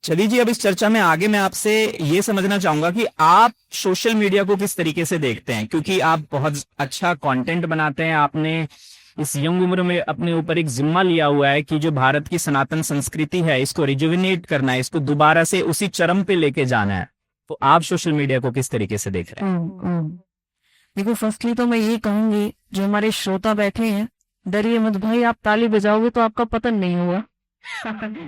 चलिए जी, अब इस चर्चा में आगे मैं आपसे ये समझना चाहूंगा कि आप सोशल मीडिया को किस तरीके से देखते हैं, क्योंकि आप बहुत अच्छा कंटेंट बनाते हैं। आपने इस यंग उम्र में अपने ऊपर एक जिम्मा लिया हुआ है कि जो भारत की सनातन संस्कृति है इसको रिजुविनेट करना है, इसको दोबारा से उसी चरम पे लेके जाना है। तो आप सोशल मीडिया को किस तरीके से देख रहे हैं? देखो, फर्स्टली तो मैं ये कहूंगी, जो हमारे श्रोता बैठे हैं, डरिए मत भाई, आप ताली बजाओगे तो आपका पतन नहीं होगा।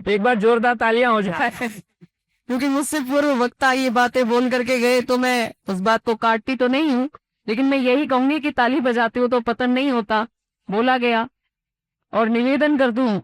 एक बार जोरदार तालियां हो जाए। क्योंकि मुझसे पूर्व वक्ता ये बातें बोल करके गए, तो मैं उस बात को काटती तो नहीं हूँ, लेकिन मैं यही कहूंगी कि ताली बजाते हो तो पतन नहीं होता, बोला गया। और निवेदन कर दूं,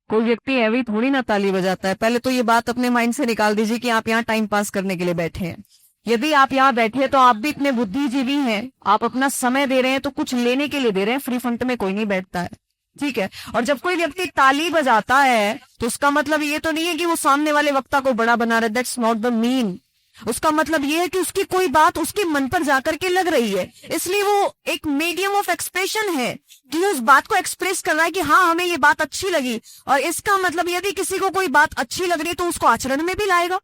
कोई व्यक्ति हैवी थोड़ी ना ताली बजाता है। पहले तो ये बात अपने माइंड से निकाल दीजिए कि आप यहाँ टाइम पास करने के लिए बैठे हैं। यदि आप यहाँ बैठे हैं तो आप भी इतने बुद्धिजीवी हैं, आप अपना समय दे रहे हैं तो कुछ लेने के लिए दे रहे हैं। फ्री फंड में कोई नहीं बैठता है, ठीक है। और जब कोई व्यक्ति ताली बजाता है तो उसका मतलब ये तो नहीं है कि वो सामने वाले वक्ता को बड़ा बना रहा है। That's not the mean. उसका मतलब ये है कि उसकी कोई बात उसके मन पर जाकर के लग रही है, इसलिए वो एक मीडियम ऑफ एक्सप्रेशन है कि उस बात को एक्सप्रेस कर रहा है कि हाँ, हमें ये बात अच्छी लगी। और इसका मतलब यदि किसी को कोई बात अच्छी लग रही है तो उसको आचरण में भी लाएगा।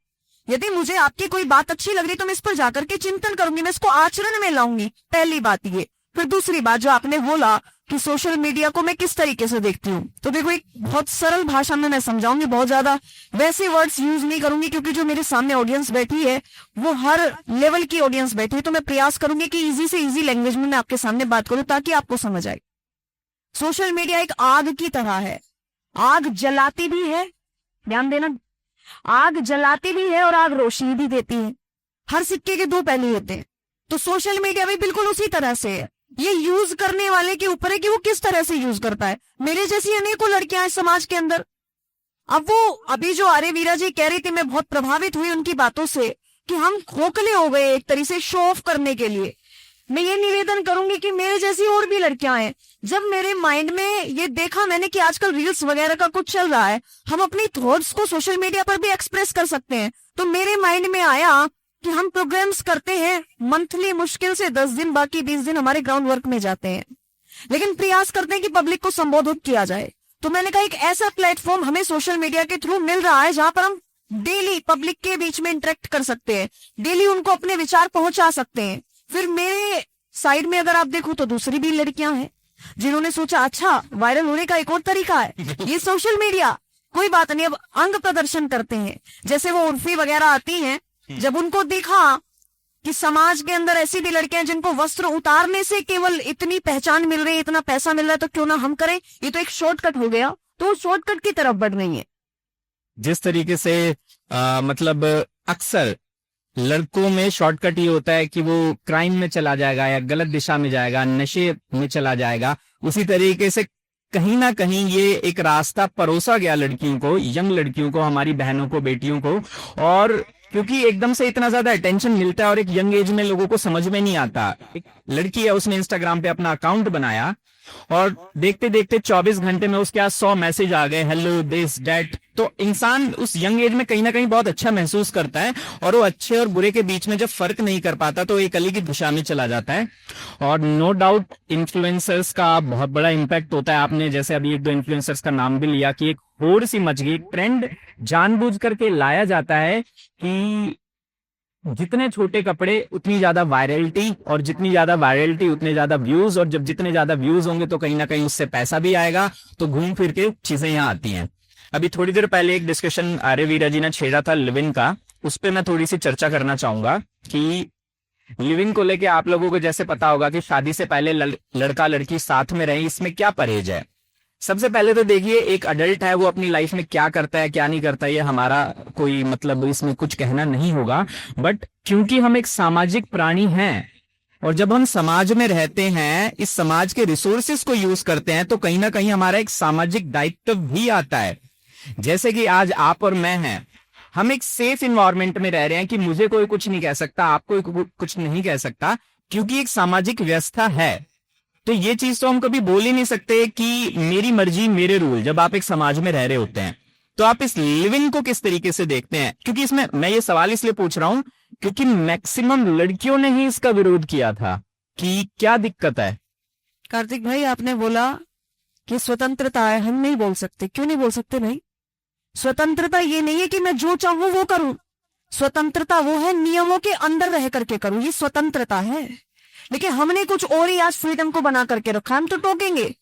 यदि मुझे आपकी कोई बात अच्छी लग रही है तो मैं इस पर जाकर के चिंतन करूंगी, मैं इसको आचरण में लाऊंगी। पहली बात ये। फिर दूसरी बात जो आपने बोला कि सोशल मीडिया को मैं किस तरीके से देखती हूँ, तो देखो, एक बहुत सरल भाषा में मैं समझाऊंगी, बहुत ज्यादा वैसे वर्ड्स यूज नहीं करूंगी, क्योंकि जो मेरे सामने ऑडियंस बैठी है वो हर लेवल की ऑडियंस बैठी है। तो मैं प्रयास करूंगी कि इजी से इजी लैंग्वेज में मैं आपके सामने बात करूं ताकि आपको समझ आए। सोशल मीडिया एक आग की तरह है, आग जलाती भी है, ध्यान देना, आग जलाती भी है और आग रोशनी भी देती है। हर सिक्के के दो पहलू होते हैं। तो सोशल मीडिया भी बिल्कुल उसी तरह से है। ये यूज करने वाले के ऊपर है कि वो किस तरह से यूज करता है। मेरे जैसी अनेकों लड़कियां हैं समाज के अंदर। अब वो अभी जो आर्य वीरा जी कह रही थी, मैं बहुत प्रभावित हुई उनकी बातों से कि हम खोखले हो गए एक तरह से शो ऑफ करने के लिए। मैं ये निवेदन करूंगी कि मेरे जैसी और भी लड़कियां हैं। जब मेरे माइंड में ये देखा मैंने कि आजकल रील्स वगैरह का कुछ चल रहा है, हम अपनी थॉट्स को सोशल मीडिया पर भी एक्सप्रेस कर सकते हैं, तो मेरे माइंड में आया कि हम प्रोग्राम्स करते हैं मंथली, मुश्किल से 10 दिन, बाकी 20 दिन हमारे ग्राउंड वर्क में जाते हैं, लेकिन प्रयास करते हैं कि पब्लिक को संबोधित किया जाए। तो मैंने कहा एक ऐसा प्लेटफॉर्म हमें सोशल मीडिया के थ्रू मिल रहा है जहां पर हम डेली पब्लिक के बीच में इंटरेक्ट कर सकते हैं, डेली उनको अपने विचार पहुंचा सकते हैं। फिर मेरे साइड में अगर आप देखो तो दूसरी भी लड़कियां हैं जिन्होंने सोचा अच्छा, वायरल होने का एक और तरीका है ये सोशल मीडिया, कोई बात नहीं, अब अंग प्रदर्शन करते हैं। जैसे वो उर्फी वगैरह आती हैं, जब उनको देखा कि समाज के अंदर ऐसी भी लड़कियां जिनको वस्त्र उतारने से केवल इतनी पहचान मिल रही है, इतना पैसा मिल रहा है, तो क्यों ना हम करें, ये तो एक शॉर्टकट हो गया, तो शॉर्टकट की तरफ बढ़ रही है। जिस तरीके से मतलब अक्सर लड़कों में शॉर्टकट ये होता है कि वो क्राइम में चला जाएगा या गलत दिशा में जाएगा, नशे में चला जाएगा, उसी तरीके से कहीं ना कहीं ये एक रास्ता परोसा गया लड़कियों को, यंग लड़कियों को, हमारी बहनों को, बेटियों को। और क्योंकि एकदम से इतना ज्यादा अटेंशन मिलता है और एक यंग एज में लोगों को समझ में नहीं आता। एक लड़की है, उसने इंस्टाग्राम पे अपना अकाउंट बनाया और देखते देखते 24 घंटे में उसके पास 100 मैसेज आ गए, हेलो दिस डैट। तो इंसान उस यंग एज में कहीं ना कहीं बहुत अच्छा महसूस करता है और वो अच्छे और बुरे के बीच में जब फर्क नहीं कर पाता तो एक अलग ही दिशा में चला जाता है। और नो डाउट इन्फ्लुएंसर्स का बहुत बड़ा इम्पैक्ट होता है। आपने जैसे अभी 1-2 इन्फ्लुएंसर्स का नाम भी लिया कि एक होड़ सी मच गई, ट्रेंड जानबूझ करके लाया जाता है कि जितने छोटे कपड़े उतनी ज्यादा वायरलिटी, और जितनी ज्यादा वायरलिटी उतने ज्यादा व्यूज, और जब जितने ज्यादा व्यूज होंगे तो कहीं ना कहीं उससे पैसा भी आएगा, तो घूम फिर के चीजें यहाँ आती हैं। अभी थोड़ी देर पहले एक डिस्कशन आर्य वीरा जी ने छेड़ा था लिविंग का, उस पर मैं थोड़ी सी चर्चा करना चाहूंगा कि लिविंग को लेके आप लोगों को जैसे पता होगा कि शादी से पहले लड़का लड़की साथ में रहे, इसमें क्या परहेज है। सबसे पहले तो देखिए, एक अडल्ट है, वो अपनी लाइफ में क्या करता है क्या नहीं करता है, ये हमारा कोई मतलब इसमें कुछ कहना नहीं होगा। बट क्योंकि हम एक सामाजिक प्राणी हैं और जब हम समाज में रहते हैं, इस समाज के रिसोर्सेस को यूज करते हैं, तो कहीं ना कहीं हमारा एक सामाजिक दायित्व भी आता है। जैसे कि आज आप और मैं हैं, हम एक सेफ इन्वायरमेंट में रह रहे हैं कि मुझे कोई कुछ नहीं कह सकता, आपको कुछ नहीं कह सकता, क्योंकि एक सामाजिक व्यवस्था है। तो ये चीज तो हम कभी बोल ही नहीं सकते कि मेरी मर्जी मेरे रूल, जब आप एक समाज में रह रहे होते हैं। तो आप इस लिविंग को किस तरीके से देखते हैं? क्योंकि इसमें मैं ये सवाल इसलिए पूछ रहा हूं क्योंकि मैक्सिमम लड़कियों ने ही इसका विरोध किया था कि क्या दिक्कत है। कार्तिक भाई, आपने बोला कि स्वतंत्रता है, हम नहीं बोल सकते। क्यों नहीं बोल सकते भाई? स्वतंत्रता ये नहीं है कि मैं जो चाहूं वो करूं, स्वतंत्रता वो है नियमों के अंदर रह करके करूं, ये स्वतंत्रता है। लेकिन हमने कुछ और ही आज फ्रीडम को बना करके रखा, हम तो टोकेंगे।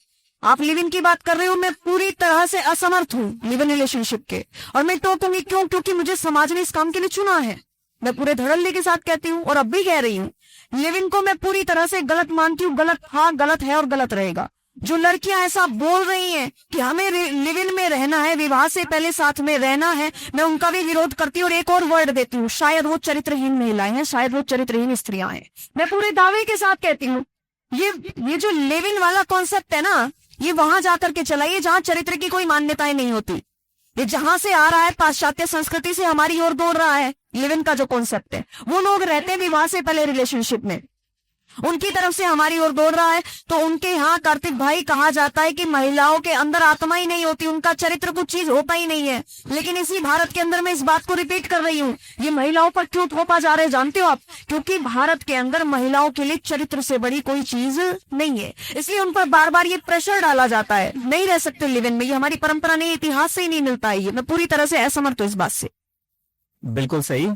आप लिव इन की बात कर रहे हो, मैं पूरी तरह से असमर्थ हूं लिव इन रिलेशनशिप के, और मैं टोकूंगी। क्यों? क्योंकि मुझे समाज ने इस काम के लिए चुना है। मैं पूरे धड़ल्ले के साथ कहती हूँ और अब भी कह रही हूँ, लिव इन को मैं पूरी तरह से गलत मानती हूँ। गलत, हाँ गलत है और गलत रहेगा। जो लड़कियां ऐसा बोल रही हैं कि हमें लिव इन में रहना है, विवाह से पहले साथ में रहना है, मैं उनका भी विरोध करती हूँ। और एक और वर्ड देती हूँ, शायद वो चरित्रहीन महिलाएं हैं, शायद वो चरित्रहीन स्त्रियां हैं। मैं पूरे दावे के साथ कहती हूँ, ये जो लिव इन वाला कॉन्सेप्ट है ना, ये वहां जाकर के चलाइए जहां चरित्र की कोई मान्यताएं नहीं होती। ये जहां से आ रहा है, पाश्चात्य संस्कृति से हमारी ओर दौड़ रहा है। लिव इन का जो कॉन्सेप्ट है, वो लोग रहते हैं विवाह से पहले रिलेशनशिप में, उनकी तरफ से हमारी ओर दौड़ रहा है। तो उनके यहाँ कार्तिक भाई कहा जाता है कि महिलाओं के अंदर आत्मा ही नहीं होती, उनका चरित्र कुछ चीज होता ही नहीं है। लेकिन इसी भारत के अंदर मैं इस बात को रिपीट कर रही हूँ, ये महिलाओं पर क्यों थोपा जा रहा है जानते हो आप? क्योंकि भारत के अंदर महिलाओं के लिए चरित्र से बड़ी कोई चीज नहीं है, इसलिए उन पर बार बार ये प्रेशर डाला जाता है, नहीं रह सकते लिव इन में। ये हमारी परंपरा नहीं, इतिहास से ही नहीं मिलता है। ये मैं पूरी तरह से असमर्थ हूं इस बात से। बिल्कुल सही।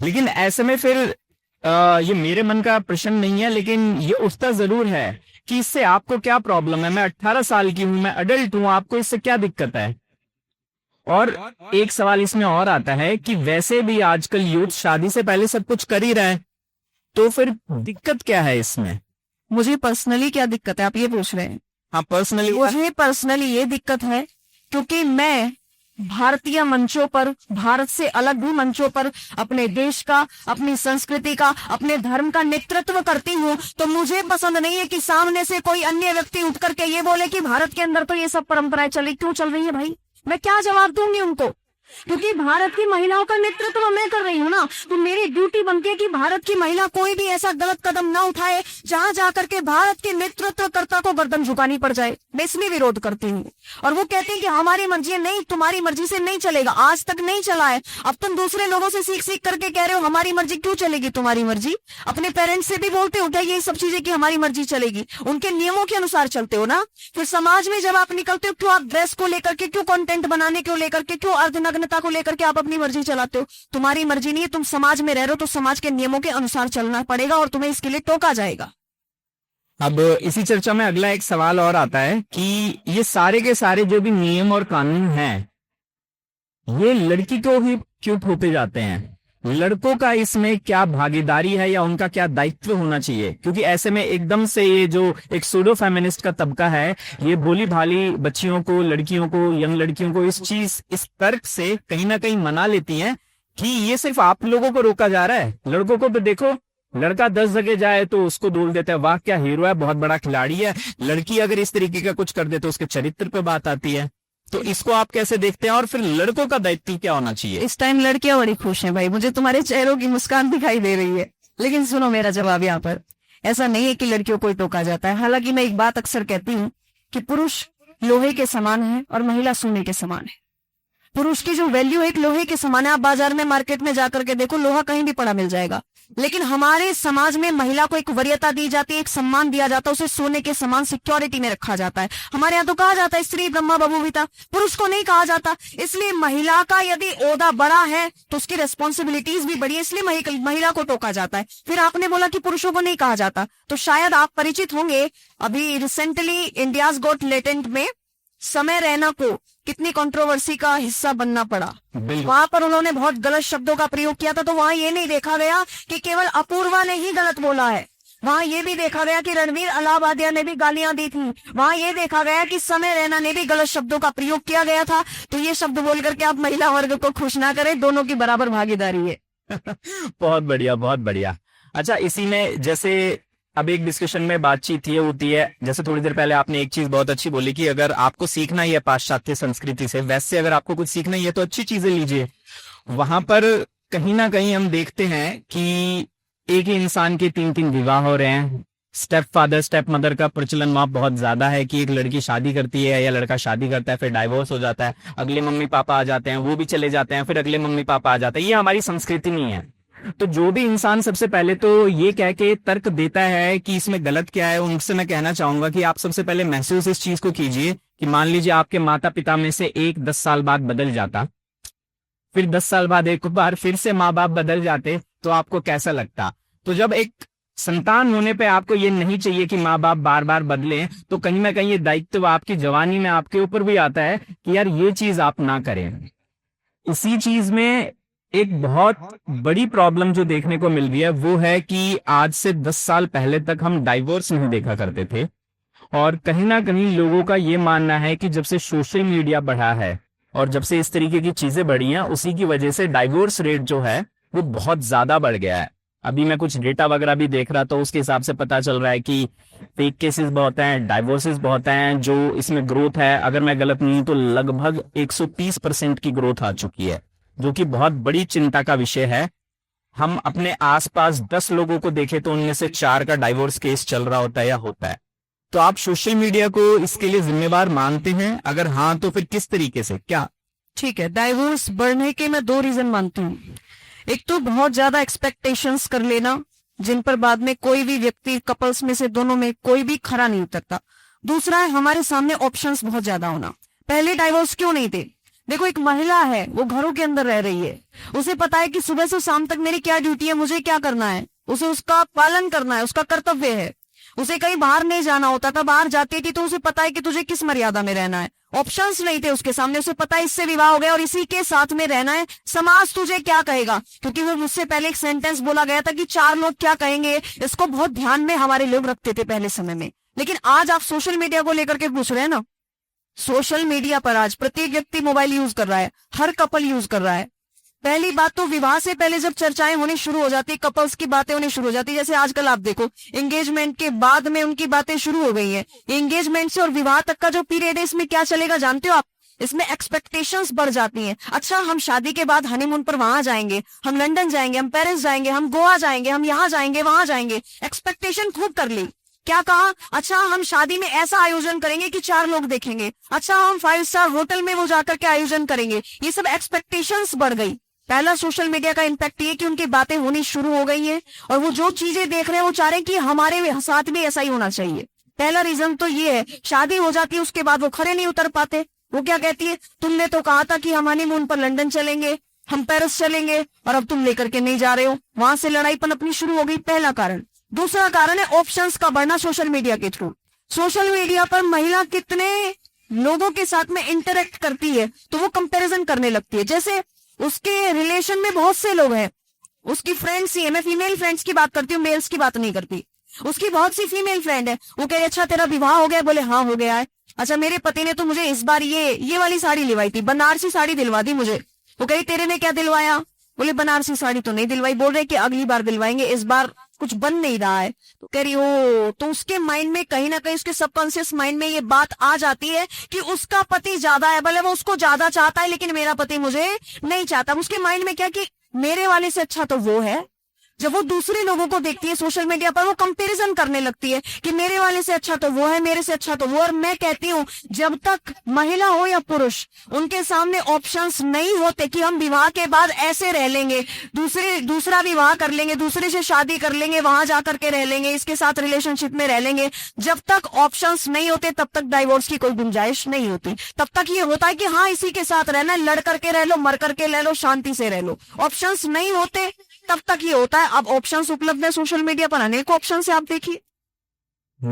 लेकिन ऐसे में फिर ये मेरे मन का प्रश्न नहीं है, लेकिन ये उठता जरूर है कि इससे आपको क्या प्रॉब्लम है। मैं 18 साल की हूं, मैं अडल्ट हूं, आपको इससे क्या दिक्कत है? और एक सवाल इसमें और आता है कि वैसे भी आजकल यूथ शादी से पहले सब कुछ कर ही रहा है, तो फिर दिक्कत क्या है इसमें? मुझे पर्सनली क्या दिक्कत है, आप ये पूछ रहे हैं? हाँ, पर्सनली मुझे पर्सनली ये दिक्कत है क्योंकि मैं भारतीय मंचों पर, भारत से अलग भी मंचों पर अपने देश का, अपनी संस्कृति का, अपने धर्म का नेतृत्व करती हूँ। तो मुझे पसंद नहीं है कि सामने से कोई अन्य व्यक्ति उठ करके ये बोले कि भारत के अंदर तो ये सब परंपराएं क्यों चल रही है। भाई मैं क्या जवाब दूंगी उनको? क्योंकि भारत की महिलाओं का नेतृत्व मैं कर रही हूँ ना, तो मेरी ड्यूटी बनती है कि भारत की महिला कोई भी ऐसा गलत कदम ना उठाए जहां जाकर के भारत के नेतृत्वकर्ता को गर्दन झुकानी पड़ जाए। मैं इसलिए विरोध करती हूँ। और वो कहते हैं कि हमारी मर्जी है, नहीं तुम्हारी मर्जी से नहीं चलेगा, आज तक नहीं चला है। अब तुम दूसरे लोगों से सीख सीख करके कह रहे हो हमारी मर्जी क्यों चलेगी? तुम्हारी मर्जी अपने पेरेंट्स से भी बोलते हो क्या ये सब चीजें कि हमारी मर्जी चलेगी? उनके नियमों के अनुसार चलते हो ना। फिर समाज में जब आप निकलते हो, क्यों आप ड्रेस को लेकर के, क्यों कंटेंट बनाने को लेकर के, क्यों अर्धनग्नता को लेकर के आप अपनी मर्जी चलाते हो? तुम्हारी मर्जी नहीं है, तुम समाज में रह रहे हो तो समाज के नियमों के अनुसार चलना पड़ेगा और तुम्हें इसके लिए टोका जाएगा। अब इसी चर्चा में अगला एक सवाल और आता है कि ये सारे के सारे जो भी नियम और कानून हैं, ये लड़की को ही क्यों थोपे जाते हैं? लड़कों का इसमें क्या भागीदारी है या उनका क्या दायित्व होना चाहिए? क्योंकि ऐसे में एकदम से ये जो एक सूडो फेमिनिस्ट का तबका है, ये भोली भाली बच्चियों को, लड़कियों को, यंग लड़कियों को इस तर्क से कहीं ना कहीं मना लेती हैं कि ये सिर्फ आप लोगों को रोका जा रहा है। लड़कों को तो देखो, लड़का 10 जगह जाए तो उसको बोल देता है वाह क्या हीरो है, बहुत बड़ा खिलाड़ी है। लड़की अगर इस तरीके का कुछ कर दे तो उसके चरित्र पे बात आती है। तो इसको आप कैसे देखते हैं और फिर लड़कों का दायित्व क्या होना चाहिए? इस टाइम लड़कियां बड़ी खुश हैं भाई, मुझे तुम्हारे चेहरों की मुस्कान दिखाई दे रही है। लेकिन सुनो मेरा जवाब यहाँ पर, ऐसा नहीं है कि लड़कियों को ही टोका जाता है। हालांकि मैं एक बात अक्सर कहती हूँ कि पुरुष लोहे के समान है और महिला सोने के समान है। पुरुष की जो वैल्यू है एक लोहे के समान है। आप बाजार में, मार्केट में जाकर के देखो, लोहा कहीं भी पड़ा मिल जाएगा। लेकिन हमारे समाज में महिला को एक वरीयता दी जाती है, एक सम्मान दिया जाता है, उसे सोने के समान सिक्योरिटी में रखा जाता है। हमारे यहाँ तो कहा जाता है स्त्री ब्रह्मा बभूविता, पुरुष को नहीं कहा जाता। इसलिए महिला का यदि ओहदा बड़ा है तो उसकी रेस्पॉन्सिबिलिटीज भी बड़ी है, इसलिए महिला को टोका जाता है। फिर आपने बोला कि पुरुषों को नहीं कहा जाता, तो शायद आप परिचित होंगे, अभी रिसेंटली इंडियाज गॉट टैलेंट में समय रैना को कितनी कंट्रोवर्सी का हिस्सा बनना पड़ा। वहां पर उन्होंने बहुत गलत शब्दों का प्रयोग किया था। तो वहां ये नहीं देखा गया कि केवल अपूर्वा ने ही गलत बोला है, वहां ये भी देखा गया कि रणवीर अलाहाबादिया ने भी गालियां दी थी। वहां ये देखा गया कि समय रैना ने भी गलत शब्दों का प्रयोग किया गया था। तो ये शब्द बोल करके आप महिला वर्ग को खुश ना करें, दोनों की बराबर भागीदारी है। बहुत बढ़िया, बहुत बढ़िया। अच्छा, इसी में जैसे अब एक डिस्कशन में बातचीत ये होती है, जैसे थोड़ी देर पहले आपने एक चीज बहुत अच्छी बोली कि अगर आपको सीखना ही है पाश्चात्य संस्कृति से, वैसे अगर आपको कुछ सीखना ही है तो अच्छी चीजें लीजिए। वहां पर कहीं ना कहीं हम देखते हैं कि एक ही इंसान के 3-3 विवाह हो रहे हैं। स्टेप फादर, स्टेप मदर का प्रचलन वहां बहुत ज्यादा है कि एक लड़की शादी करती है या लड़का शादी करता है, फिर डाइवोर्स हो जाता है, अगले मम्मी पापा आ जाते हैं, वो भी चले जाते हैं, फिर अगले मम्मी पापा आ जाते हैं। ये हमारी संस्कृति नहीं है। तो जो भी इंसान सबसे पहले तो ये कह के तर्क देता है कि इसमें गलत क्या है, उनसे मैं कहना चाहूंगा कि आप सबसे पहले महसूस इस चीज को कीजिए कि मान लीजिए आपके माता पिता में से एक 10 साल बाद बदल जाता, फिर 10 साल बाद एक बार फिर से माँ बाप बदल जाते, तो आपको कैसा लगता? तो जब एक संतान होने पे आपको ये नहीं चाहिए कि माँ बाप बार बार बदलें, तो कहीं ना कहीं ये दायित्व आपकी जवानी में आपके ऊपर भी आता है कि यार ये चीज आप ना करें। इसी चीज में एक बहुत बड़ी प्रॉब्लम जो देखने को मिल रही है वो है कि आज से 10 साल पहले तक हम डाइवोर्स नहीं देखा करते थे, और कहीं ना कहीं लोगों का ये मानना है कि जब से सोशल मीडिया बढ़ा है और जब से इस तरीके की चीजें बढ़ी हैं, उसी की वजह से डाइवोर्स रेट जो है वो बहुत ज्यादा बढ़ गया है। अभी मैं कुछ डेटा वगैरह भी देख रहा, तो उसके हिसाब से पता चल रहा है कि फेक केसेस बहुत हैं, डाइवोर्सेस बहुत हैं। जो इसमें ग्रोथ है, अगर मैं गलत नहीं हूं तो लगभग 130% की ग्रोथ आ चुकी है, जो कि बहुत बड़ी चिंता का विषय है। हम अपने आसपास 10 लोगों को देखें तो उनमें से 4 का डाइवोर्स केस चल रहा होता है या होता है। तो आप सोशल मीडिया को इसके लिए जिम्मेवार मानते हैं? अगर हाँ, तो फिर किस तरीके से, क्या? ठीक है, डाइवोर्स बढ़ने के मैं 2 रीजन मानती हूँ। एक तो बहुत ज्यादा एक्सपेक्टेशंस कर लेना, जिन पर बाद में कोई भी व्यक्ति, कपल्स में से दोनों में कोई भी खरा नहीं उतरता। दूसरा है हमारे सामने ऑप्शंस बहुत ज्यादा होना। पहले डाइवोर्स क्यों नहीं थे? देखो, एक महिला है, वो घरों के अंदर रह रही है, उसे पता है कि सुबह से शाम तक मेरी क्या ड्यूटी है, मुझे क्या करना है, उसे उसका पालन करना है, उसका कर्तव्य है। उसे कहीं बाहर नहीं जाना होता था, बाहर जाती थी तो उसे पता है कि तुझे किस मर्यादा में रहना है। ऑप्शंस नहीं थे उसके सामने, उसे पता है इससे विवाह हो गया और इसी के साथ में रहना है, समाज तुझे क्या कहेगा। क्योंकि वो मुझसे पहले एक सेंटेंस बोला गया था कि 4 लोग क्या कहेंगे, इसको बहुत ध्यान में हमारे लोग रखते थे पहले समय में। लेकिन आज आप सोशल मीडिया को लेकर के पूछ रहे हैं ना, सोशल मीडिया पर आज प्रत्येक व्यक्ति मोबाइल यूज कर रहा है, हर कपल यूज कर रहा है। पहली बात तो विवाह से पहले जब चर्चाएं होनी शुरू हो जाती, कपल्स की बातें होनी शुरू हो जाती, जैसे आजकल आप देखो एंगेजमेंट के बाद में उनकी बातें शुरू हो गई हैं। एंगेजमेंट से और विवाह तक का जो पीरियड है, इसमें क्या चलेगा जानते हो आप? इसमें एक्सपेक्टेशंस बढ़ जाती हैं। अच्छा, हम शादी के बाद हनीमून पर वहां जाएंगे, हम लंदन जाएंगे, हम पेरिस जाएंगे, हम गोवा जाएंगे, हम यहाँ जाएंगे, वहां जाएंगे। एक्सपेक्टेशन खूब कर ली। क्या कहा? अच्छा, हम शादी में ऐसा आयोजन करेंगे कि 4 लोग देखेंगे। अच्छा, हम 5 स्टार होटल में वो जाकर के आयोजन करेंगे। ये सब एक्सपेक्टेशंस बढ़ गई। पहला सोशल मीडिया का इम्पैक्ट ये कि उनकी बातें होनी शुरू हो गई हैं और वो जो चीजें देख रहे हैं वो चाह रहे हैं कि हमारे साथ भी ऐसा ही होना चाहिए। पहला रीजन तो ये है। शादी हो जाती है, उसके बाद वो खरे नहीं उतर पाते। वो क्या कहती है, तुमने तो कहा था कि हम हनीमून पर लंदन चलेंगे, हम पेरिस चलेंगे, और अब तुम लेकर के नहीं जा रहे हो। वहां से लड़ाई पनपनी शुरू हो गई, पहला कारण। दूसरा कारण है ऑप्शंस का बढ़ना सोशल मीडिया के थ्रू। सोशल मीडिया पर महिला कितने लोगों के साथ में इंटरेक्ट करती है तो वो कंपैरिजन करने लगती है। जैसे उसके रिलेशन में बहुत से लोग हैं, उसकी फ्रेंड्स ही है, मैं फीमेल फ्रेंड्स की बात करती हूँ, मेल्स की बात नहीं करती। उसकी बहुत सी फीमेल फ्रेंड है, वो कह रही अच्छा तेरा विवाह हो गया? बोले हाँ हो गया है। अच्छा, मेरे पति ने तो मुझे इस बार ये वाली साड़ी दिलवाई थी, बनारसी साड़ी दिलवा दी मुझे। वो कही तेरे ने क्या दिलवाया? बोले बनारसी साड़ी तो नहीं दिलवाई, बोल रहे कि अगली बार दिलवाएंगे, इस बार कुछ बन नहीं रहा है। तो कह रही हो, तो उसके माइंड में कहीं ना कहीं, उसके सबकॉन्शियस माइंड में ये बात आ जाती है कि उसका पति ज्यादा है, भले वो उसको ज्यादा चाहता है लेकिन मेरा पति मुझे नहीं चाहता। उसके माइंड में क्या कि मेरे वाले से अच्छा तो वो है। जब वो दूसरे लोगों को देखती है सोशल मीडिया पर, वो कंपैरिजन करने लगती है कि मेरे वाले से अच्छा तो वो है, मेरे से अच्छा तो वो। और मैं कहती हूँ, जब तक महिला हो या पुरुष, उनके सामने ऑप्शंस नहीं होते कि हम विवाह के बाद ऐसे रह लेंगे, दूसरा विवाह कर लेंगे, दूसरे से शादी कर लेंगे, वहां जाकर के रह लेंगे, इसके साथ रिलेशनशिप में रह लेंगे, जब तक ऑप्शंस नहीं होते तब तक डाइवोर्स की कोई गुंजाइश नहीं होती। तब तक ये होता है कि हाँ इसी के साथ रहना, लड़ करके रह लो, मर करके रह लो, शांति से रह लो। ऑप्शंस नहीं होते तब तक ये होता है। अब ऑप्शंस उपलब्ध है सोशल मीडिया पर, अनेक ऑप्शंस है, आप देखिए।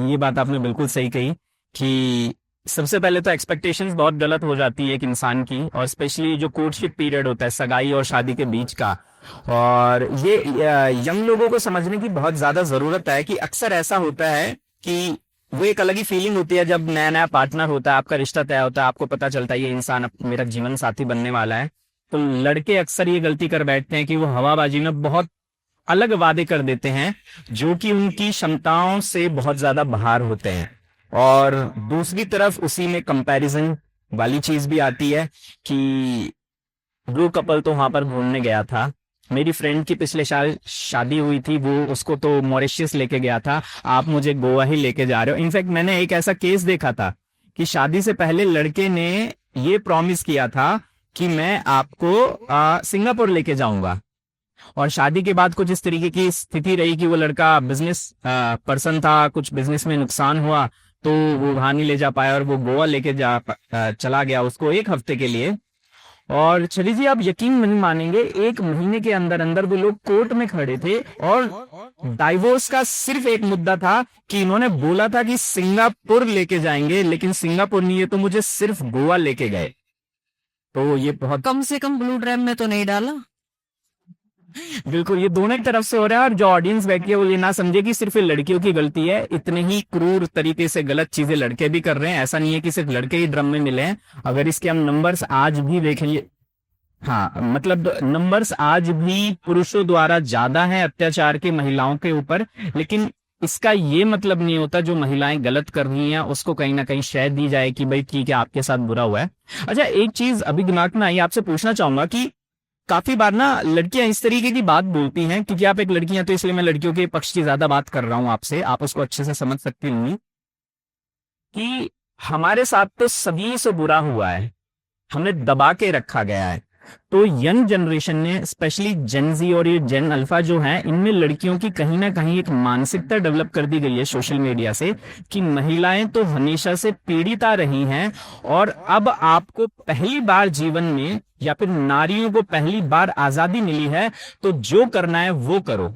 ये बात आपने बिल्कुल सही कही कि सबसे पहले तो एक्सपेक्टेशंस बहुत गलत हो जाती है एक इंसान की, और स्पेशली जो कोर्टशिप पीरियड होता है सगाई और शादी के बीच का। और ये यंग लोगों को समझने की बहुत ज्यादा जरूरत है कि अक्सर ऐसा होता है कि वो एक अलग ही फीलिंग होती है जब नया नया पार्टनर होता है, आपका रिश्ता तय होता है, आपको पता चलता है ये इंसान अब मेरा जीवन साथी बनने वाला है। तो लड़के अक्सर ये गलती कर बैठते हैं कि वो हवाबाजी में बहुत अलग वादे कर देते हैं जो कि उनकी क्षमताओं से बहुत ज्यादा बाहर होते हैं। और दूसरी तरफ उसी में कंपैरिजन वाली चीज भी आती है कि वो कपल तो वहां पर घूमने गया था, मेरी फ्रेंड की पिछले साल शादी हुई थी, वो उसको तो मॉरिशस लेके गया था, आप मुझे गोवा ही लेके जा रहे हो। इनफैक्ट मैंने एक ऐसा केस देखा था कि शादी से पहले लड़के ने ये प्रॉमिस किया था कि मैं आपको सिंगापुर लेके जाऊंगा, और शादी के बाद कुछ इस तरीके की स्थिति रही कि वो लड़का बिजनेस पर्सन था, कुछ बिजनेस में नुकसान हुआ, तो वो वहां नहीं ले जा पाया और वो गोवा लेके चला गया उसको 1 हफ्ते के लिए। और छवि जी, आप यकीन नहीं मानेंगे, 1 महीने के अंदर अंदर वो लोग कोर्ट में खड़े थे और डाइवोर्स का सिर्फ एक मुद्दा था कि इन्होंने बोला था कि सिंगापुर लेके जाएंगे, लेकिन सिंगापुर नहीं है तो मुझे सिर्फ गोवा लेके गए। तो ये बहुत कम से कम ब्लू ड्रैम में तो नहीं डाला। बिल्कुल, ये दोनों की तरफ से हो रहा है। और जो ऑडियंस बैठी है वो ये ना समझे कि सिर्फ ये लड़कियों की गलती है, इतने ही क्रूर तरीके से गलत चीजें लड़के भी कर रहे हैं। ऐसा नहीं है कि सिर्फ लड़के ही ड्रम में मिले हैं। अगर इसके हम नंबर्स आज भी देखेंगे, हाँ मतलब नंबर्स आज भी पुरुषों द्वारा ज्यादा है अत्याचार के महिलाओं के ऊपर, लेकिन इसका ये मतलब नहीं होता जो महिलाएं गलत कर रही हैं उसको कहीं ना कहीं शय दी जाए कि भाई ठीक है आपके साथ बुरा हुआ है। अच्छा, एक चीज अभी दिमाग में आई, आपसे पूछना चाहूंगा कि काफी बार ना लड़कियां इस तरीके की बात बोलती हैं, क्योंकि आप एक लड़की हैं तो इसलिए मैं लड़कियों के पक्ष की ज्यादा बात कर रहा हूं आपसे, आप उसको अच्छे से समझ सकती होंगी कि हमारे साथ तो सभी से बुरा हुआ है, हमें दबा के रखा गया है। तो यंग जनरेशन ने, स्पेशली जेन जी और ये जेन अल्फा जो है, इनमें लड़कियों की कहीं ना कहीं एक मानसिकता डेवलप कर दी गई है सोशल मीडिया से कि महिलाएं तो हमेशा से पीड़िता रही हैं और अब आपको पहली बार जीवन में या फिर नारियों को पहली बार आजादी मिली है तो जो करना है वो करो।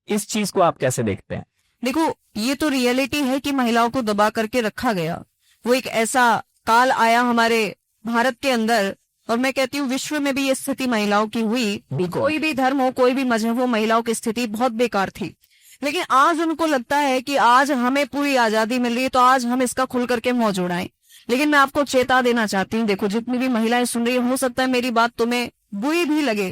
इस चीज को आप कैसे देखते हैं? देखो, ये तो रियलिटी है कि महिलाओं को दबा करके रखा गया। वो एक ऐसा काल आया हमारे भारत के अंदर, और मैं कहती हूँ विश्व में भी ये स्थिति महिलाओं की हुई। कोई भी धर्म हो, कोई भी मजहब हो, महिलाओं की स्थिति बहुत बेकार थी। लेकिन आज उनको लगता है कि आज हमें पूरी आजादी मिल रही है तो आज हम इसका खुल करके मौज उड़ाएं। लेकिन मैं आपको चेता देना चाहती हूँ, देखो जितनी भी महिलाएं सुन रही है, हो सकता है मेरी बात तुम्हें बुरी भी लगे,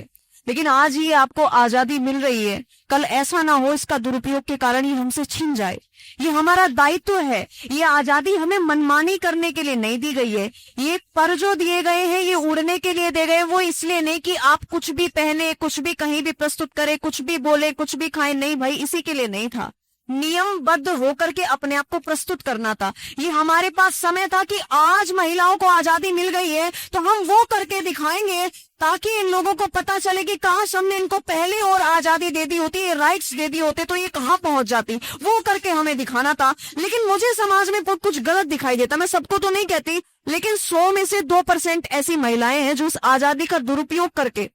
लेकिन आज ही आपको आजादी मिल रही है, कल ऐसा ना हो इसका दुरुपयोग के कारण ये हमसे छीन जाए। ये हमारा दायित्व है। ये आजादी हमें मनमानी करने के लिए नहीं दी गई है। ये पर जो दिए गए हैं ये उड़ने के लिए दे गए, वो इसलिए नहीं कि आप कुछ भी पहने, कुछ भी कहीं भी प्रस्तुत करें, कुछ भी बोले, कुछ भी खाएं। नहीं भाई, इसी के लिए नहीं था। नियमबद्ध होकर के अपने आप को प्रस्तुत करना था। ये हमारे पास समय था कि आज महिलाओं को आजादी मिल गई है तो हम वो करके दिखाएंगे ताकि इन लोगों को पता चले कि काश हमने इनको पहले और आजादी दे दी होती, ये राइट्स दे दी होते तो ये कहां पहुंच जाती। वो करके हमें दिखाना था। लेकिन मुझे समाज में कुछ गलत दिखाई देता। मैं सबको तो नहीं कहती, लेकिन 100 में से 2% ऐसी महिलाएं हैं जो उस आजादी का दुरुपयोग करके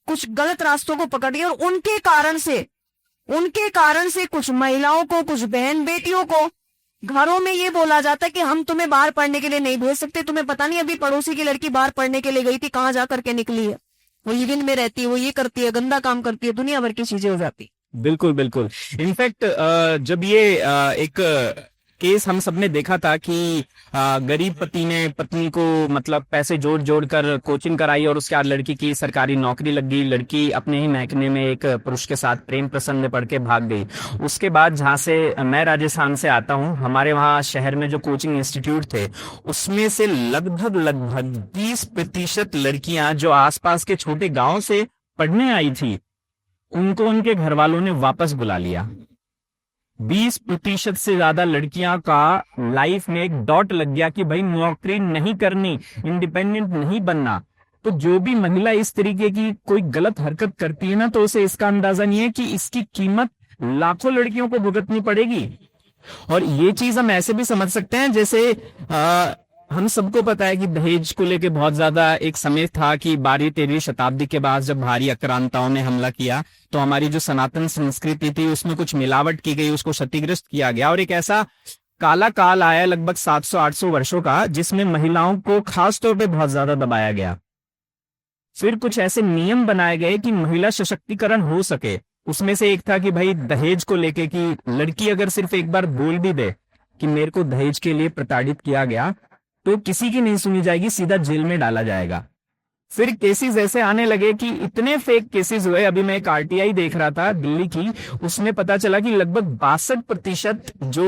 कुछ गलत रास्तों को पकड़ रही है, और उनके कारण से कुछ महिलाओं को, कुछ बहन बेटियों को घरों में ये बोला जाता है कि हम तुम्हें बाहर पढ़ने के लिए नहीं भेज सकते। तुम्हें पता नहीं, अभी पड़ोसी की लड़की बाहर पढ़ने के लिए गई थी, कहां जा करके निकली है। वो लिविंग में रहती है, वो ये करती है, गंदा काम करती है, दुनिया भर की चीजें हो जाती। बिल्कुल बिल्कुल। इनफैक्ट जब ये एक केस हम सबने देखा था कि गरीब पति ने पत्नी को मतलब पैसे जोड़ जोड़ कर कोचिंग कराई और उसके बाद लड़की की सरकारी नौकरी लग गई। लड़की अपने ही महकमे में एक पुरुष के साथ प्रेम प्रसंग में पड़ के भाग गई। उसके बाद जहाँ से मैं राजस्थान से आता हूँ, हमारे वहाँ शहर में जो कोचिंग इंस्टीट्यूट थे उसमें से लगभग 20% लड़कियां जो आसपास के छोटे गाँव से पढ़ने आई थी उनको उनके घर वालों ने वापस बुला लिया। 20% से ज्यादा लड़कियां का लाइफ में एक डॉट लग गया कि भाई नौकरी नहीं करनी, इंडिपेंडेंट नहीं बनना। तो जो भी महिला इस तरीके की कोई गलत हरकत करती है ना, तो उसे इसका अंदाजा नहीं है कि इसकी कीमत लाखों लड़कियों को भुगतनी पड़ेगी। और ये चीज हम ऐसे भी समझ सकते हैं, जैसे हम सबको पता है कि दहेज को लेके बहुत ज्यादा एक समय था कि 12वीं-13वीं शताब्दी के बाद जब भारी आक्रांताओं ने हमला किया तो हमारी जो सनातन संस्कृति थी उसमें कुछ मिलावट की गई, उसको क्षतिग्रस्त किया गया और एक ऐसा काला काल आया लगभग 700-800 वर्षों का जिसमें महिलाओं को खास तौर पे बहुत ज्यादा दबाया गया। फिर कुछ ऐसे नियम बनाए गए कि महिला सशक्तिकरण हो सके। उसमें से एक था कि भाई दहेज को लेके कि लड़की अगर सिर्फ एक बार बोल भी दे कि मेरे को दहेज के लिए प्रताड़ित किया गया तो किसी की नहीं सुनी जाएगी, सीधा जेल में डाला जाएगा। फिर केसेस ऐसे आने लगे कि इतने फेक केसेस हुए। अभी मैं एक आरटीआई देख रहा था दिल्ली की, उसमें पता चला कि लगभग 62% जो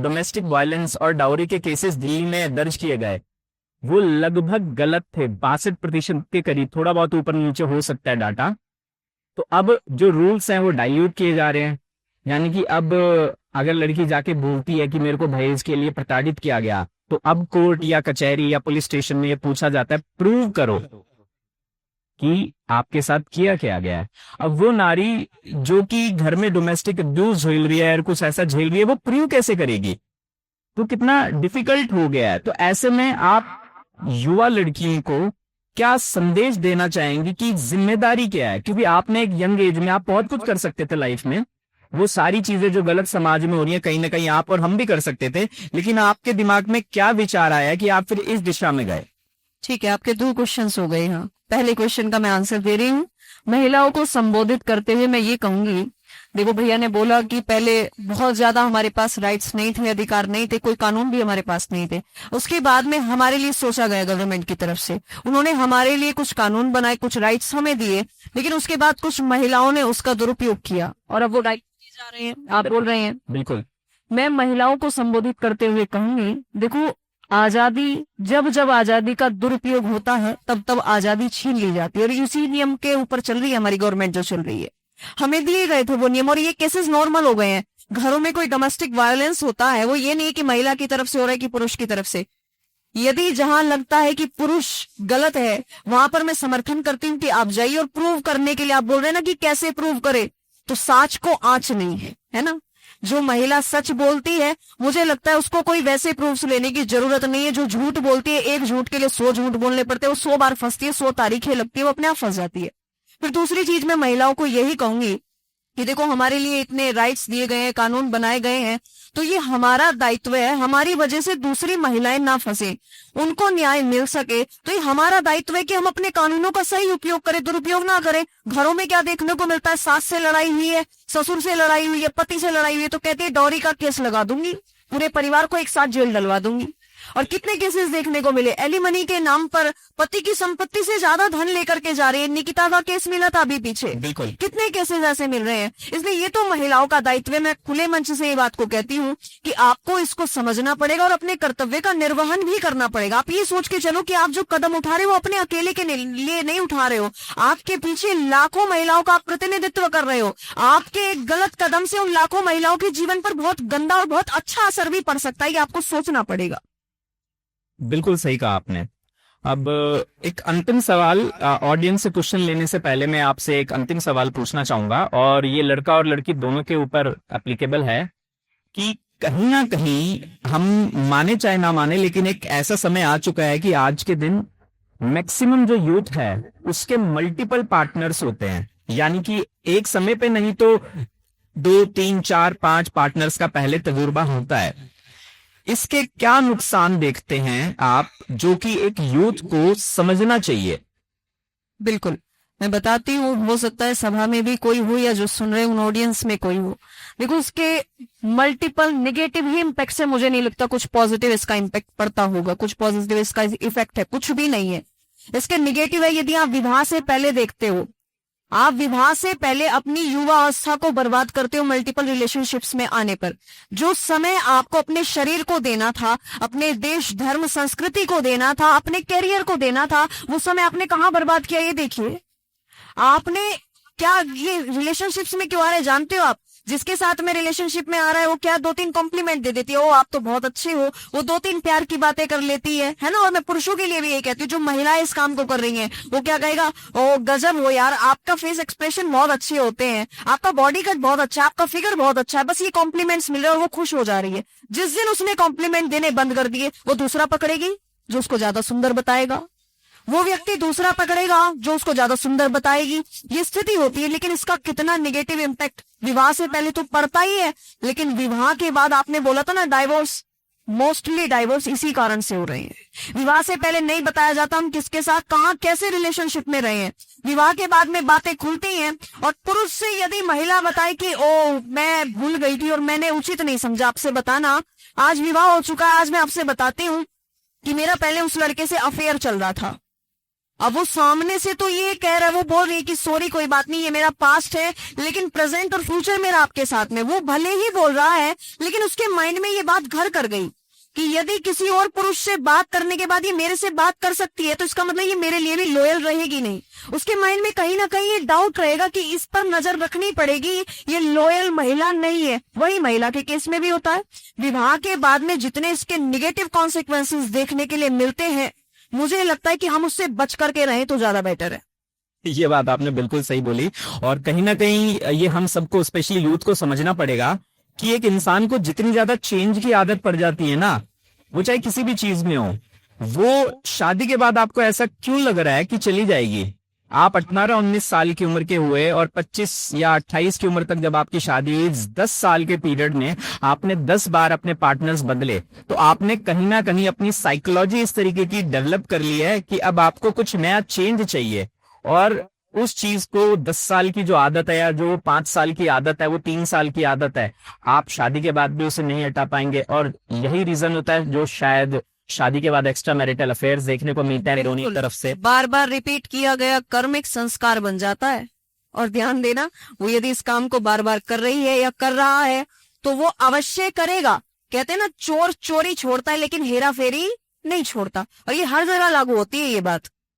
डोमेस्टिक वायलेंस और डाउरी के केसेस दिल्ली में दर्ज किए गए वो लगभग गलत थे। 62% के करीब, थोड़ा बहुत ऊपर नीचे हो सकता है डाटा। तो अब जो रूल्स हैं वो डाइल्यूट किए जा रहे हैं, यानी कि अब अगर लड़की जाके बोलती है कि मेरे को दहेज के लिए प्रताड़ित किया गया तो अब कोर्ट या कचहरी या पुलिस स्टेशन में ये पूछा जाता है प्रूव करो कि आपके साथ किया क्या गया है। अब वो नारी जो कि घर में डोमेस्टिक अब्यूज झेल रही है और कुछ ऐसा झेल रही है वो प्रूव कैसे करेगी? तो कितना डिफिकल्ट हो गया है। तो ऐसे में आप युवा लड़कियों को क्या संदेश देना चाहेंगे कि जिम्मेदारी क्या है? क्योंकि आपने एक यंग एज में आप बहुत कुछ कर सकते थे लाइफ में, वो सारी चीजें जो गलत समाज में हो रही है कहीं ना कहीं आप और हम भी कर सकते थे, लेकिन आपके दिमाग में क्या विचार आया कि आप फिर इस दिशा में गए? ठीक है, आपके 2 क्वेश्चंस हो गए। हाँ, पहले क्वेश्चन का मैं आंसर दे रही हूँ। महिलाओं को संबोधित करते हुए मैं ये कहूंगी, देखो भैया ने बोला कि पहले बहुत ज्यादा हमारे पास राइट्स नहीं थे, अधिकार नहीं थे, कोई कानून भी हमारे पास नहीं थे। उसके बाद में हमारे लिए सोचा गया गवर्नमेंट की तरफ से, उन्होंने हमारे लिए कुछ कानून बनाए, कुछ राइट्स हमें दिए, लेकिन उसके बाद कुछ महिलाओं ने उसका दुरुपयोग किया और अब वो राइट जा रहे हैं, आप बोल रहे हैं। बिल्कुल। मैं महिलाओं को संबोधित करते हुए कहूंगी, देखो आजादी, जब जब आजादी का दुरुपयोग होता है तब तब आजादी छीन ली जाती है, और इसी नियम के ऊपर चल रही है हमारी गवर्नमेंट जो चल रही है। हमें दिए गए थे वो नियम और ये केसेस नॉर्मल हो गए हैं। घरों में कोई डोमेस्टिक वायलेंस होता है, वो ये नहीं कि महिला की तरफ से हो रहा है कि पुरुष की तरफ से। यदि जहां लगता है कि पुरुष गलत है, वहां पर मैं समर्थन करती हूँ कि आप जाइए और प्रूव करने के लिए, आप बोल रहे हैं ना कि कैसे प्रूव करे, तो साच को आंच नहीं है ना। जो महिला सच बोलती है, मुझे लगता है उसको कोई वैसे प्रूफ्स लेने की जरूरत नहीं है। जो झूठ बोलती है, एक झूठ के लिए 100 झूठ बोलने पड़ते हैं, वो 100 बार फंसती है, 100 तारीखें लगती है, वो अपने आप फंस जाती है। फिर दूसरी चीज मैं महिलाओं को यही कहूंगी कि देखो हमारे लिए इतने राइट्स दिए गए हैं, कानून बनाए गए हैं, तो ये हमारा दायित्व है, हमारी वजह से दूसरी महिलाएं ना फंसे, उनको न्याय मिल सके, तो ये हमारा दायित्व है कि हम अपने कानूनों का सही उपयोग करें, दुरुपयोग ना करें। घरों में क्या देखने को मिलता है, सास से लड़ाई हुई है, ससुर से लड़ाई हुई है, पति से लड़ाई हुई है, तो कहते हैं डॉरी का केस लगा दूंगी, पूरे परिवार को एक साथ जेल डलवा दूंगी। और कितने केसेस देखने को मिले, एलिमनी के नाम पर पति की संपत्ति से ज्यादा धन लेकर के जा रही है। निकिता का केस मिला था अभी पीछे, बिल्कुल। कितने केसेस ऐसे मिल रहे हैं। इसलिए ये तो महिलाओं का दायित्व है। मैं खुले मंच से ये बात को कहती हूँ कि आपको इसको समझना पड़ेगा और अपने कर्तव्य का निर्वहन भी करना पड़ेगा। आप ये सोच के चलो कि आप जो कदम उठा रहे हो अपने अकेले के लिए नहीं उठा रहे हो, आपके पीछे लाखों महिलाओं का आप प्रतिनिधित्व कर रहे हो। आपके एक गलत कदम से उन लाखों महिलाओं के जीवन पर बहुत गंदा और बहुत अच्छा असर भी पड़ सकता है, ये आपको सोचना पड़ेगा। बिल्कुल सही कहा आपने। अब एक अंतिम सवाल, ऑडियंस से क्वेश्चन लेने से पहले मैं आपसे एक अंतिम सवाल पूछना चाहूंगा, और ये लड़का और लड़की दोनों के ऊपर एप्लीकेबल है कि कहीं ना कहीं हम माने चाहे ना माने, लेकिन एक ऐसा समय आ चुका है कि आज के दिन मैक्सिमम जो यूथ है उसके मल्टीपल पार्टनर्स होते हैं, यानी कि एक समय पे नहीं तो 2, 3, 4, 5 पार्टनर्स का पहले तजुर्बा होता है। इसके क्या नुकसान देखते हैं आप, जो कि एक यूथ को समझना चाहिए? बिल्कुल, मैं बताती हूँ, हो सकता है सभा में भी कोई हो या जो सुन रहे उन ऑडियंस में कोई हो। देखो उसके मल्टीपल नेगेटिव ही इम्पैक्ट से मुझे नहीं लगता कुछ पॉजिटिव इसका इम्पैक्ट पड़ता होगा, कुछ पॉजिटिव इसका इफेक्ट है, कुछ भी नहीं है। इसके नेगेटिव है, यदि आप विवाह से पहले देखते हो, आप विवाह से पहले अपनी युवा अवस्था को बर्बाद करते हो मल्टीपल रिलेशनशिप्स में आने पर। जो समय आपको अपने शरीर को देना था, अपने देश धर्म संस्कृति को देना था, अपने कैरियर को देना था, वो समय आपने कहाँ बर्बाद किया ये देखिए। आपने क्या ये रिलेशनशिप्स में क्यों आ रहे हैं जानते हो आप? जिसके साथ में रिलेशनशिप में आ रहा है वो क्या 2-3 कॉम्प्लीमेंट दे देती है, ओ आप तो बहुत अच्छे हो, वो 2-3 प्यार की बातें कर लेती है ना। और मैं पुरुषों के लिए भी ये कहती हूँ, जो महिलाएं इस काम को कर रही हैं, वो क्या कहेगा, ओ गजब हो यार, आपका फेस एक्सप्रेशन बहुत अच्छे होते हैं, आपका बॉडी कट बहुत अच्छा है, आपका फिगर बहुत अच्छा है, बस ये कॉम्प्लीमेंट्स मिल रहे हैं और वो खुश हो जा रही है। जिस दिन उसने कॉम्प्लीमेंट देने बंद कर दिए, वो दूसरा पकड़ेगी जो उसको ज्यादा सुंदर बताएगा, वो व्यक्ति दूसरा पकड़ेगा जो उसको ज्यादा सुंदर बताएगी। ये स्थिति होती है। लेकिन इसका कितना नेगेटिव इम्पैक्ट विवाह से पहले तो पड़ता ही है, लेकिन विवाह के बाद आपने बोला था ना डाइवोर्स, मोस्टली डाइवोर्स इसी कारण से हो रहे हैं। विवाह से पहले नहीं बताया जाता हम किसके साथ कहां कैसे रिलेशनशिप में रहे हैं। विवाह के बाद में बातें खुलती हैं, और पुरुष से यदि महिला बताए कि ओ मैं भूल गई थी और मैंने उचित नहीं समझा आपसे बताना, आज विवाह हो चुका है, आज मैं आपसे बताती हूँ कि मेरा पहले उस लड़के से अफेयर चल रहा था। अब वो सामने से तो ये कह रहा है, वो बोल रही है कि सॉरी कोई बात नहीं, ये मेरा पास्ट है, लेकिन प्रेजेंट और फ्यूचर मेरा आपके साथ में। वो भले ही बोल रहा है, लेकिन उसके माइंड में ये बात घर कर गई कि यदि किसी और पुरुष से बात करने के बाद ये मेरे से बात कर सकती है, तो इसका मतलब ये मेरे लिए भी लॉयल रहेगी नहीं। उसके माइंड में कहीं ना कहीं ये डाउट रहेगा कि इस पर नजर रखनी पड़ेगी, ये लॉयल महिला नहीं है। वही महिला के केस में भी होता है। विवाह के बाद में जितने इसके निगेटिव कॉन्सिक्वेंसेस देखने के लिए मिलते हैं, मुझे लगता है कि हम उससे बच करके रहें तो ज्यादा बेटर है। ये बात आपने बिल्कुल सही बोली, और कहीं ना कहीं ये हम सबको, स्पेशली यूथ को समझना पड़ेगा कि एक इंसान को जितनी ज्यादा चेंज की आदत पड़ जाती है ना, वो चाहे किसी भी चीज में हो, वो शादी के बाद आपको ऐसा क्यों लग रहा है कि चली जाएगी। आप 18-19 साल की उम्र के हुए और 25 या 28 की उम्र तक जब आपकी शादी हुई, 10 साल के पीरियड में आपने 10 बार अपने पार्टनर्स बदले, तो आपने कहीं ना कहीं अपनी साइकोलॉजी इस तरीके की डेवलप कर ली है कि अब आपको कुछ नया चेंज चाहिए। और उस चीज को 10 साल की जो आदत है या जो 5 साल की आदत है, वो 3 साल की आदत है, आप शादी के बाद भी उसे नहीं हटा पाएंगे। और यही रीजन होता है जो शायद शादी के बाद एक्स्ट्रा मैरिटल अफेयर्स देखने को मिलता है दोनों तरफ से। बार बार रिपीट किया गया कर्म एक संस्कार बन जाता है। और ध्यान देना, वो यदि इस काम को बार बार कर रही है या कर रहा है तो वो अवश्य करेगा। कहते हैं ना, चोर चोरी छोड़ता है लेकिन हेरा फेरी नहीं छोड़ता। और ये हर जगह लागू होती है ये बात।